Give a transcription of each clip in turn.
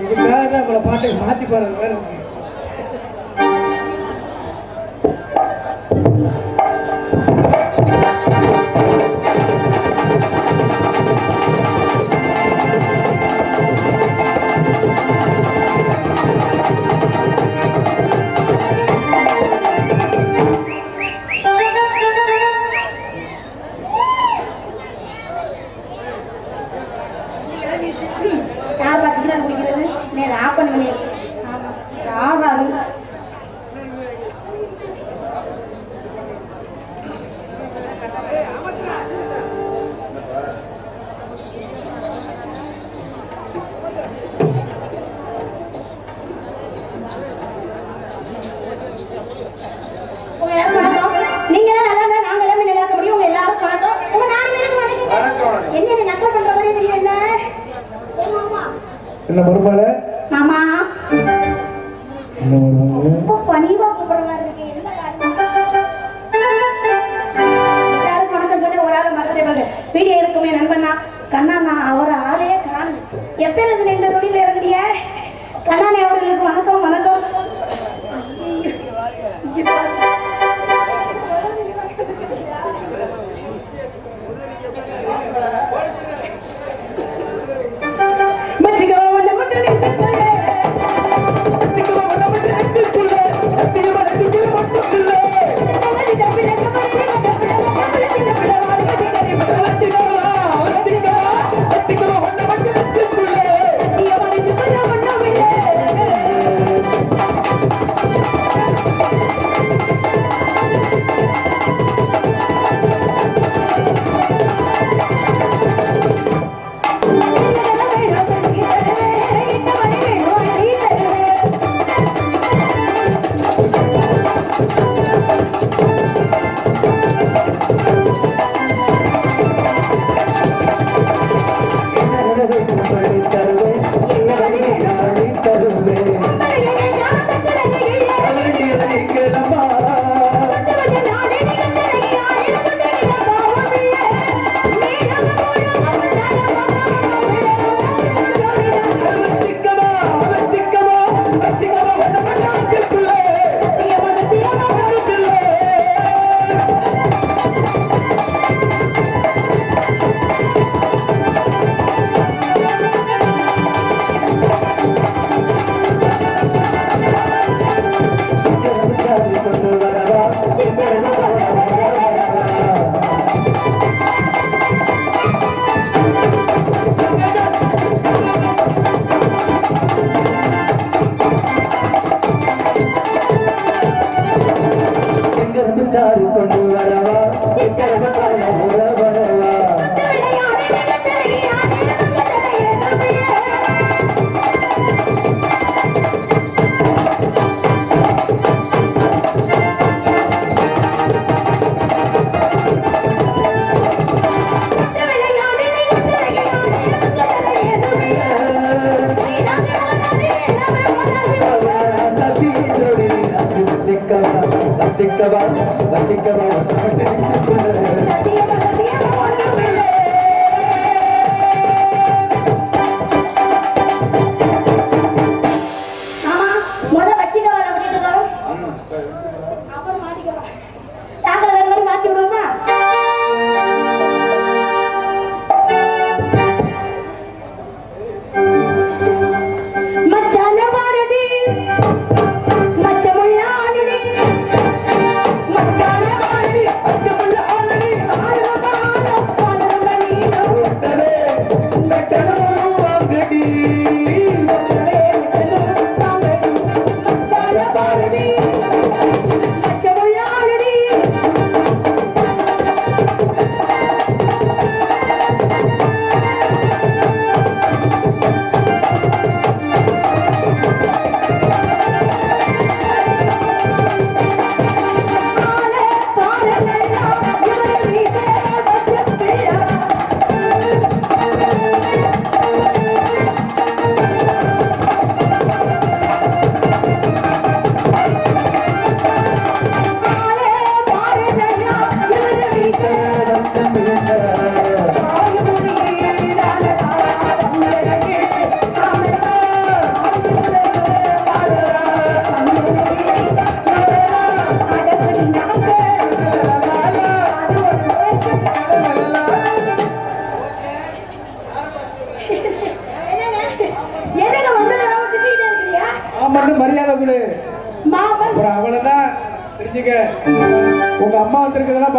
இதுக்காக உங்களை பாட்டை மாற்றி பாருங்க வேற என்ன மருமகளே மாமா என்ன மருமகளே பணிவா கூப்பிடுறதா இருக்கு என்ன எல்லாரும் வணக்கம் சொல்லி ஒரு ஆள் மறந்துட்டு வீடியோ இருக்குமே நண்பனா கண்ணா அவரை ஆளையே காணு எப்பயில இந்த தொழில இறங்குறிய கண்ணானே அவர்களுக்கு வணக்கம் வணக்கம் Let's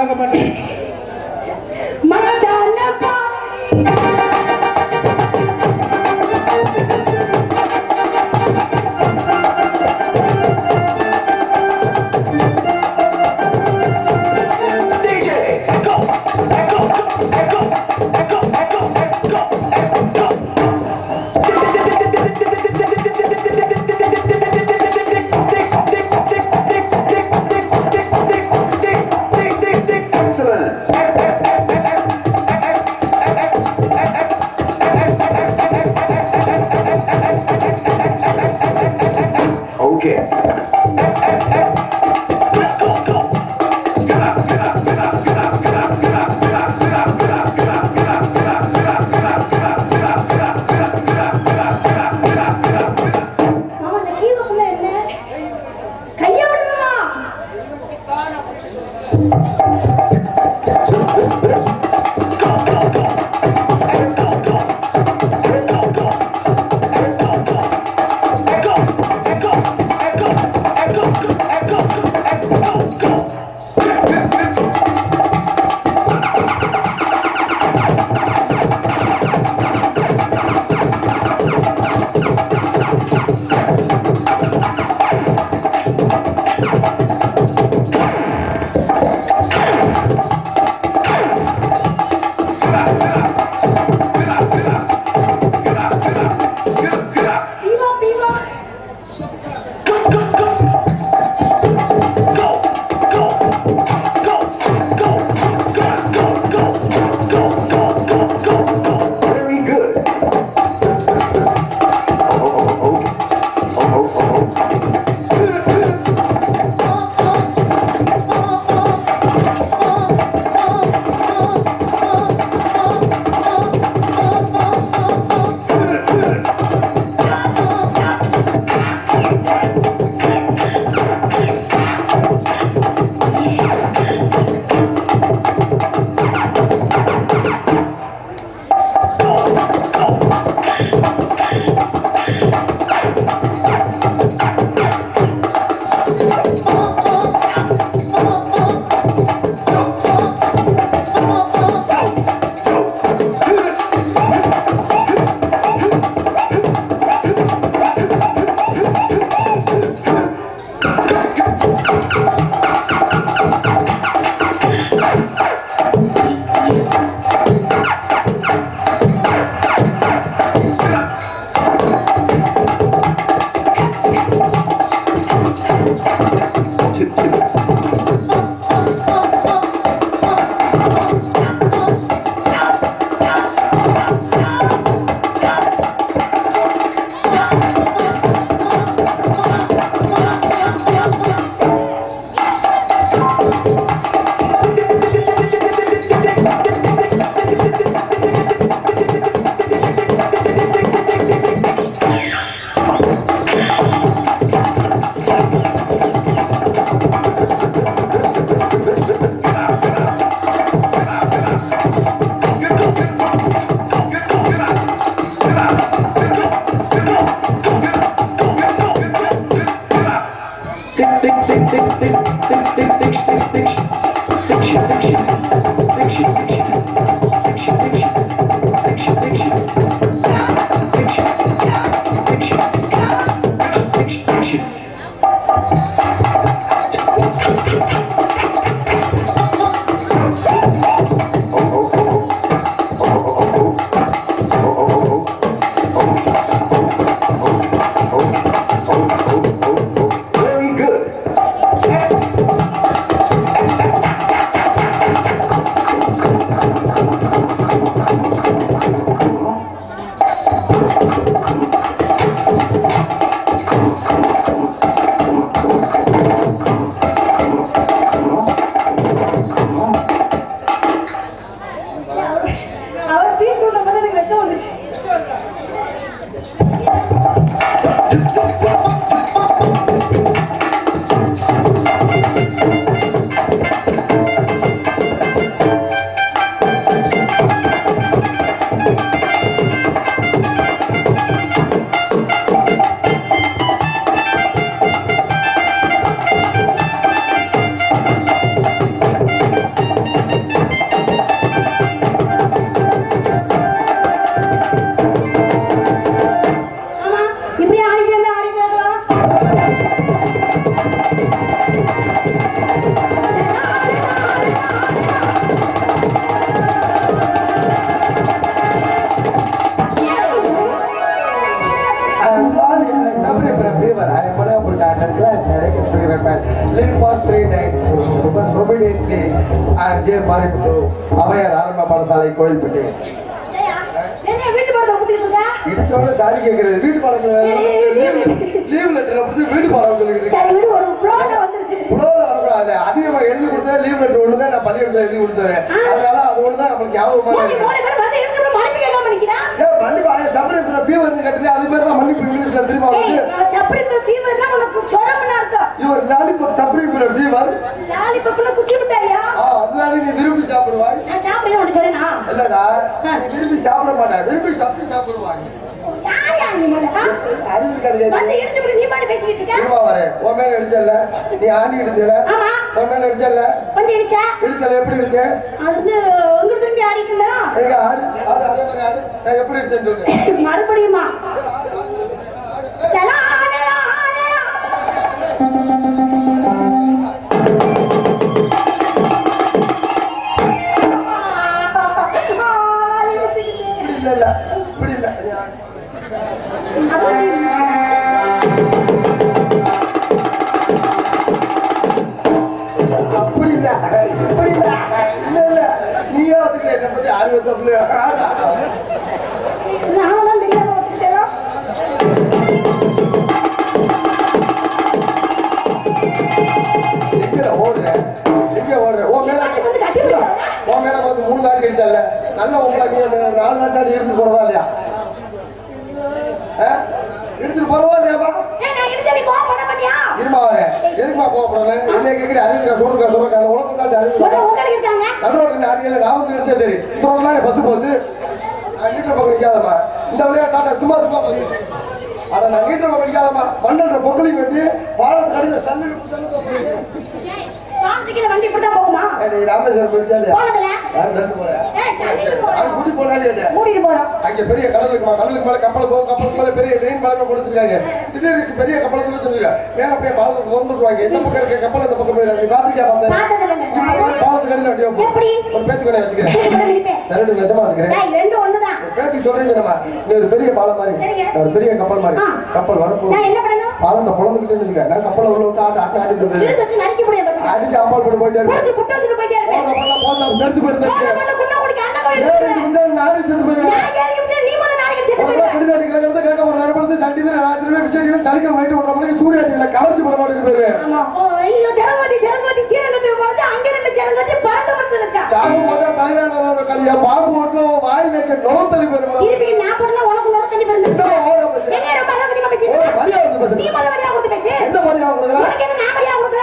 பார்க்க மாட்டேன். மனசானப்பா ஜே பாரிப்புத்தூர் அவையார் ஆரம்ப பாடசாலை கோயில்பட்டு. இடிச்சோட சாரி கேட்கறது வீட்டு பாடம் லீவ் லெட்டர் வீட்டு பாடம் சொல்லிட்டு வரக்கூடாது. அதிகமா எழுதி கொடுத்தேன் லீவ் லெட்டர் ஒண்ணுதான் நான் பள்ளிக்கூடத்துல எழுதி கொடுத்தேன். அதனால அது ஒண்ணுதான் நம்மளுக்கு ஞாபகமா இருக்கு. சப்பரி வந்து கட்டுல அது பேர் தான் மன்னிப்பு இங்கிலீஷ்ல திரும்ப இவர் லாலிபப் சப்பரி ஃபீவர் அதனால நீ விரும்பி சாப்பிடுவாய் இல்லடா நீ விரும்பி சாப்பிட மாட்டேன் விரும்பி சாப்பிடுவாங்க நீ ஆணி எடுத்துல எடுத்தல எப்படி இருக்கு எப்படி எடுத்தேன்னு சொல்லு மறுபடியுமா இப்படி இல்ல அப்படி இல்ல இப்படி இல்ல இல்ல இல்ல நீயே வந்துட்டு என்ன பத்தி ஆர்வத்தப்புல நல்ல நாலு நாட்டாடி எடுத்துட்டு போறதா இல்லையா எடுத்துட்டு போறவா இல்லையாப்பா இருமா எதுக்குமா போறேன் என்ன கேட்கிறேன் அறிவுக்கா சொல்றா உலகம் அறிவு அறிவியல நாமக்கு எடுத்தே தெரியும் பஸ் போச்சு வீட்டுல பக்கம் நிற்காதம்மா இந்த விளையாட்டாட்ட சும்மா அதை நான் வீட்டுல பக்கம் நிற்காதம்மா மண்ணன்ற பொங்கலை வெட்டி பாலத்து கடித சல்லு ராமேஸ்வரம் போயிருக்கா இல்லையா கூட்டி போனாலே அங்க பெரிய கடல் இருக்குமா கடலுக்கு மேல கப்பல் போகும் கப்பலுக்கு மேல பெரிய ட்ரெயின் பழக்கம் கொடுத்துருக்காங்க திடீர்னு பெரிய கப்பலத்துல சொல்லுங்க மேல போய் பாலத்துக்கு திறந்துருவாங்க எந்த பக்கம் இருக்க கப்பல் அந்த பக்கம் போயிரு நீ பாத்துக்கியா பாலத்துக்கு அடியில் வண்டியா ஒரு பேச்சு கடை வச்சுக்கிறேன் ரெண்டு நிஜமா வச்சுக்கிறேன் பேச்சு சொல்றீங்கம்மா நீ ஒரு பெரிய பாலம் மாதிரி ஒரு பெரிய கப்பல் மாதிரி கப்பல் வரும்போது பாலத்தை புலந்துக்கிட்டே வச்சுக்க நான் கப்பலை உள்ள விட்டு ஆட்டு அடிச்சு அம்பாள் போட்டு போயிட்டே கலச்சு போட மாட்டேங்குது பாம்பு ஓட்டல வாயில நோத்தலி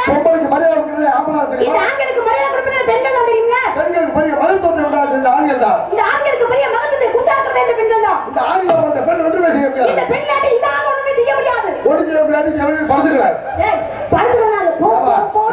பொம்பளைக்கு மரியாதை கொடுக்குறது ஆம்பளா தெரியுமா பெண்களுக்கு பெரிய மகத்துவத்தை உண்டாக்குறது இந்த ஆண்கள் தான் இந்த ஆண்களுக்கு பெரிய மகத்துவத்தை உண்டாக்குறது இந்த பெண்கள் தான் இந்த ஆண்கள் வந்து பெண் ஒன்றுமே செய்ய முடியாது இந்த பெண்ணாட்டி இந்த ஆண் ஒன்றுமே செய்ய முடியாது ஒன்று செய்ய முடியாது எவனையும் படுத்துக்கிறார்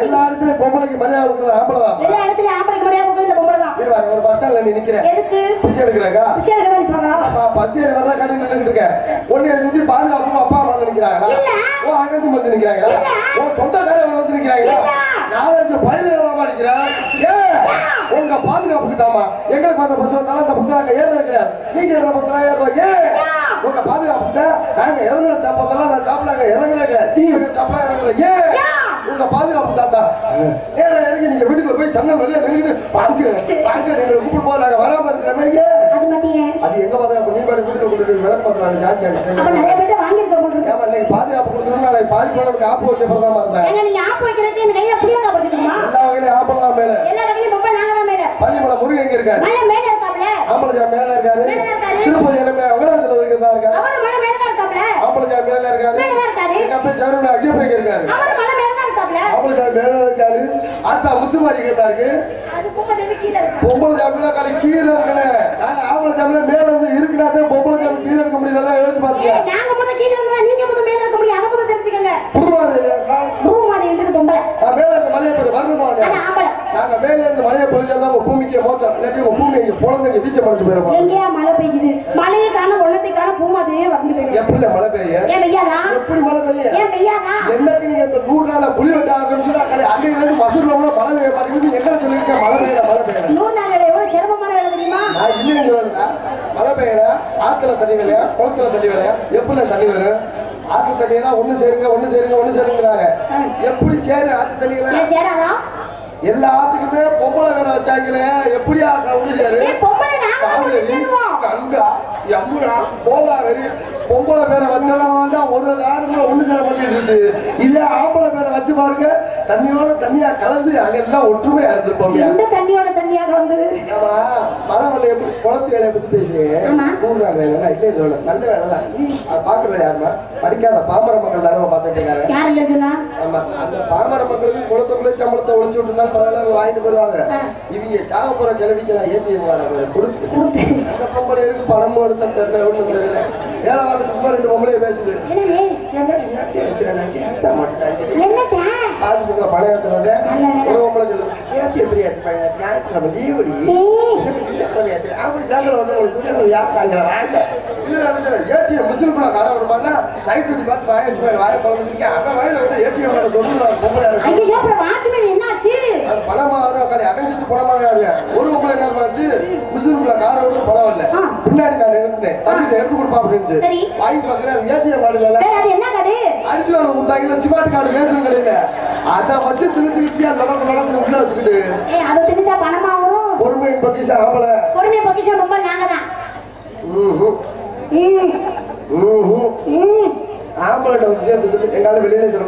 எல்லா இடத்துலயும் பொம்பளைக்கு மரியாதை கொடுக்குறது ஆம்பளை தான் எல்லா இடத்துலயும் ஆம்பளைக்கு மரியாதை கொடுக்குறது இந்த பொம்பளை தான் இருவாங்க ஒரு பஸ் ஸ்டாண்ட்ல நீ நிக்கிறேன் எதுக்கு பிச்சை எடுக்கறக்கா பிச்சை எடுக்கறா நிப்பாங்க பஸ் ஏறி வர்ற கடை நின்னுட்டு இருக்க ஒண்ணு எதுக்கு பாதுகாப்பு அப்பா வந்து நிக்கிறாங்களா ஓ அங்கந்து வந்து நிக்கிறாங்களா ஓ சொந்தக்காரங்க வந்து நிக்கிறாங்களா நாலஞ்சு பயிர்களாமா நிக்கிறான் ஏன் உங்க பாதுகாப்புக்கு தாமா எங்களுக்கு வந்த பஸ் வந்தாலும் அந்த பஸ் நாங்க ஏறது கிடையாது நீங்க ஏற பஸ் ஏறுவாங்க உங்க பாதுகாப்பு நாங்க இறங்குற சாப்பாடெல்லாம் நான் சாப்பிடாங்க இறங்கல நீங்க சாப்பிடா இறங்கல ஏன் உங்க பாதுகாப்பு தாத்தா ஏற இறங்கி நீங்க வீட்டுக்குள்ள போய் சன்னல் வெளியே நின்றுட்டு பாங்க நீங்க கூப்பிட்டு போது நாங்க வராம இருக்கிறோமே அது எங்க பாதுகாப்பு நீ பாட்டு வீட்டுல கூட்டிட்டு விளக்கு பார்க்கலாம் ஜாஸ்தி பாதுகாப்பு கொடுக்கணும் நாளைக்கு பாதி போனதுக்கு ஆப்பு வச்ச பிரதமா இருந்தேன் எல்லா வகையிலும் ஆப்பலாம் மேல பள்ளிமலை முருகன் எங்க இருக்காரு ஆம்பளஜா மேல இருக்காரு திருப்பதி வெங்கடாசல இருக்காரு ஆம்பளஜா மேல இருக்காரு எங்க அப்பா ஜருல அஜயபேங்க இருக்காரு ஆம்பளஜா மேல இருக்காரு ஆத்தா முத்துமாரி கேட்டாரு பொம்பளை ஜாமில காலி கீழே இருக்கனே நாங்க ஆம்பளை ஜாமில மேல இருந்து இருக்குனாதே பொம்பளை ஜாமில கீழே இருக்க முடியல யோசிச்சு பாத்தீங்க நாங்க முத கீழ இருந்தா நீங்க முத மேல இருக்க முடியும் அத முத தெரிஞ்சுக்கங்க பூமாரி இருக்குது பொம்பளை மேல இருந்து மலைய போய் வரணுமா நாங்க மேல இருந்து மலைய பொழிஞ்சா உங்க பூமிக்கு மோசம் இல்லாட்டி உங்க பூமி இங்க பொளந்தங்க வீச்ச மலைச்சு போயிரும் எங்கயா மழை பெய்யுது மழைய காண ஒண்ணத்தை காண பூமாரியே வந்து போயிடும் எப்படி மழை பெய்ய ஏன் பெய்யாதா எப்படி மழை பெய்ய ஏன் பெய்யாதா என்னக்கு நீங்க இந்த 100 நாளா புலி வெட்ட ஆரம்பிச்சா அங்கே வந்து மசூர்ல உள்ள மழை பெய்ய மாட்டேங்குது என்ன சொல்லிருக்க மழை பெய்யல 100 நாள்ல எவ்வளவு சிரமமான வேலை தெரியுமா நான் இல்லன்னு சொல்லல மழை பெய்யல ஆத்துல தண்ணி வரலையா குளத்துல தண்ணி வரலையா எப்படி தண்ணி வரும் ஆத்து தண்ணியெல்லாம் ஒண்ணு சேருங்கிறாங்க எப்படி சேரு ஆத்து தண்ணியெல்லாம் சேராதா எல்லாத்துக்குமே பொம்பளை வேற வச்சாங்களே எப்படியா கவுண்டியாரு அங்க எம்முடா போதாவரி பொம்பளை பேரை வச்சலாம் தான் ஒரு காரணம் ஒண்ணு தர மாட்டேங்குது இல்ல ஆம்பளை பேரை வச்சு பாருங்க தண்ணியோட தண்ணியா கலந்து அங்க எல்லாம் ஒற்றுமையா இருந்திருப்போம் தண்ணியோட தண்ணியா கலந்து ஆமா மழை வேலையை பத்தி குளத்து வேலையை பத்தி பேசுறேன் 100 நாள் வேலை இல்ல நல்ல வேலை தான் அது பாக்குறது யாருமா படிக்காத பாமர மக்கள் தானே பார்த்துட்டு இருக்காங்க ஆமா அந்த பாமர மக்களுக்கு குளத்துக்குள்ளே சம்பளத்தை ஒழிச்சு விட்டுனா பரவாயில்ல வாங்கிட்டு போயிருவாங்க இவங்க சாக போற கிளவிக்கு நான் ஏற்றி கொடுத்து அந்த பொம்பளைக்கு பணமும் எடுத்த தெரியல ஒண்ணும் தெரியல ஏழை வாரத்துக்கு 2 பொம்பளையே பேசுது பாஸ்புக்ல பணம் ஏற்றுறது ஒரு பொம்பளை சொல்லுது ஏற்றி எப்படி ஏற்றுப்பாங்க ஜீவடி அப்படி நாங்கள் ஒன்று ஏடிஎம் முஸ்லிம்குள்ள கடை வருமானா சைட் வச்சு பார்த்து வாய பழம் அந்த வயல விட ஏடிஎம் சொல்லுவாங்க பணமாக அடைஞ்சிட்டு பணமாக ஒரு பொம்பளை என்ன பண்ணுச்சு முஸ்லிம்குள்ள காரை விட்டு பணம் இல்லை பின்னாடி நான் இருந்தேன் தம்பி எடுத்து கொடுப்பா அப்படின்னு வாங்கி பார்க்கிறேன் ஏடிஎம் கார்டு இல்லை அரிசி வாங்க கொடுத்தாங்க சிமார்ட் கார்டு ரேஷன் கடையில அதை வச்சு திணிச்சுக்கிட்டியா நடந்து உள்ள வச்சுக்கிட்டு பொறுமை பொக்கிஷா ஆம்பளை பொறுமை பொக்கிஷம் ரொம்ப நாங்க தான் ஆம்பளை எங்கால வெளியில சொல்ல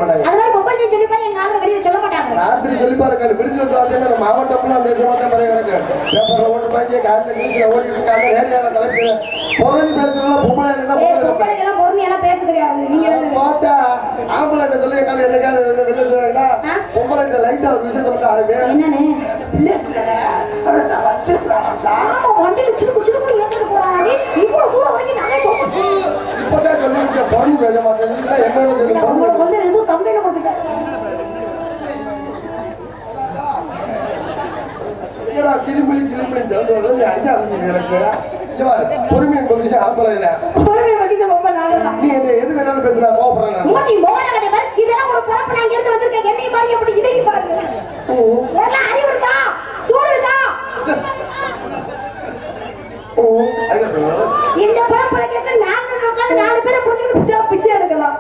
மாட்டாங்க ராத்திரி சொல்லி பாருங்க விடுஞ்சு வந்து மாவட்டம்ல அந்த மாவட்டம் கிடக்கு பேப்பர்ல ஓட்டு பாய்ச்சி காலையில நீச்சல ஓடிட்டு இருக்காங்க நேரியான தலைப்பு பொருள் பேசுறதுல பொறுமையெல்லாம் பேச கிடையாது பார்த்தா ஆம்பளை சொல்லி எங்கால என்னைக்காவது வெளியில சொல்லுவாங்களா பொம்பளை லைட்டா ஒரு விஷயத்த மட்டும் ஆரம்பி இப்பதான் சொல்லிருக்க பொருள் பேச மாட்டேன் என்னோட கிளிமிளி பொறுமையை பகிச்சு ஆம்பளை நீ என்ன எது வேணாலும் பேசுறா கோபப்படுறேன் இந்த பழப்பழ கேட்க 4 பேரை பிடிச்சிட்டு பிச்சை எடுக்கலாம்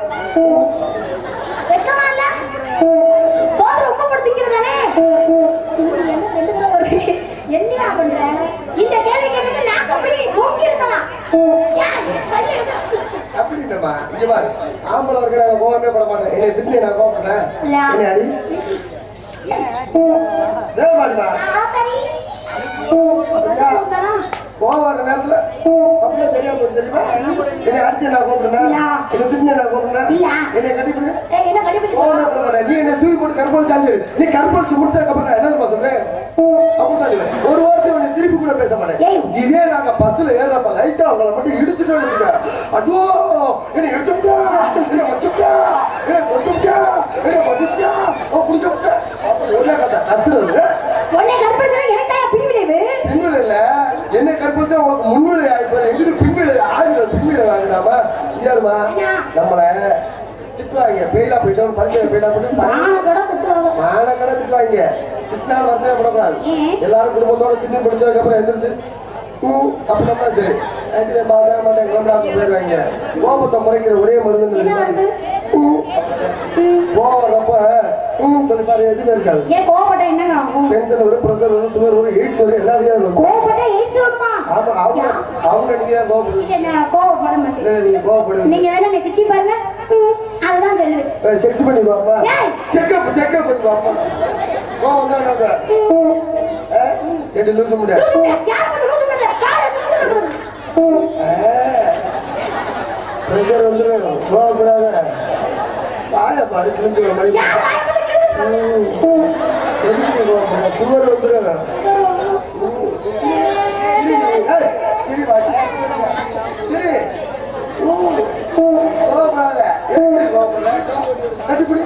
ரொம்ப படுத்திக்கிறதானே என்ன பண்ற இந்த கேள்வி கேட்டு நாங்க அப்படி தூக்கி இருக்கலாம் அப்படி இல்லம்மா இங்க பாரு ஆம்பளை வர்க்க நான் கோவமே பட மாட்டேன் என்னை திட்டி நான் கோவப்படுறேன் என்ன அடி தேவாடிமா கோவம் நேரத்துல அப்படியே தெரியாம போய் தெரியுமா என்னை அடிச்சு நான் கூப்பிடுறேன் என்னை திட்டி நான் கூப்பிடுறேன் என்னை கட்டிப்பிடு நீ என்ன தூக்கி போட்டு கற்பல் சாஞ்சு நீ கற்பழிச்சு முடிச்சதுக்கு அப்புறம் நான் என்ன சொல்றேன் அப்படிதான் ஒரு வாரத்தை உன்னை திருப்பி கூட பேச மாட்டேன் இதே நாங்க பஸ்ல ஏறப்ப லைட்டா அவங்களை மட்டும் இடிச்சுட்டு இருக்கேன் அதோ என்னை இடிச்சுட்டா என்னை வச்சுட்டா என்னை கொட்டுட்டா என்னை வச்சுட்டா குடிச்சுட்டா ஒரே கதை கத்துறது பின்விலை இல்ல என்னை கற்பழிச்சா உனக்கு முன்விலை ஆயிப்போம் எங்கிட்டு பின்விலை ஆயிரம் பின்விலை வாங்கினாமா யாருமா நம்மள திட்டுவாங்க பெயிலா போயிட்டோம் பரிசை பெயிலா போயிட்டு மான கடை திட்டுவாங்க திட்டினாலும் வரதே படக்கூடாது எல்லாரும் குடும்பத்தோட திட்டு முடிச்சதுக்கு அப்புறம் எந்திரிச்சு அப்படின்னா சரி போயிருவாங்க கோபத்தை முறைக்கிற ஒரே மருந்து போறப்ப சொல்லி பாரு எதுவுமே இருக்காது டென்ஷன் வரும் பிரஷர் வரும் சுகர் வரும் எய்ட்ஸ் வரும் எல்லா விதம் அவங்க நீங்க கோபப்படுவீங்க செக்ஸ் பண்ணி பாப்பா செக்அப் பண்ணி பாப்பா கோபம் தான் லூச முடியாது பிரஷர் வந்துடும் கோபப்படாத வாய பாரு கிழிஞ்சு மணி சுகர் வந்துடும் சரி சரி கோபப்படாத கட்டிப்பிடி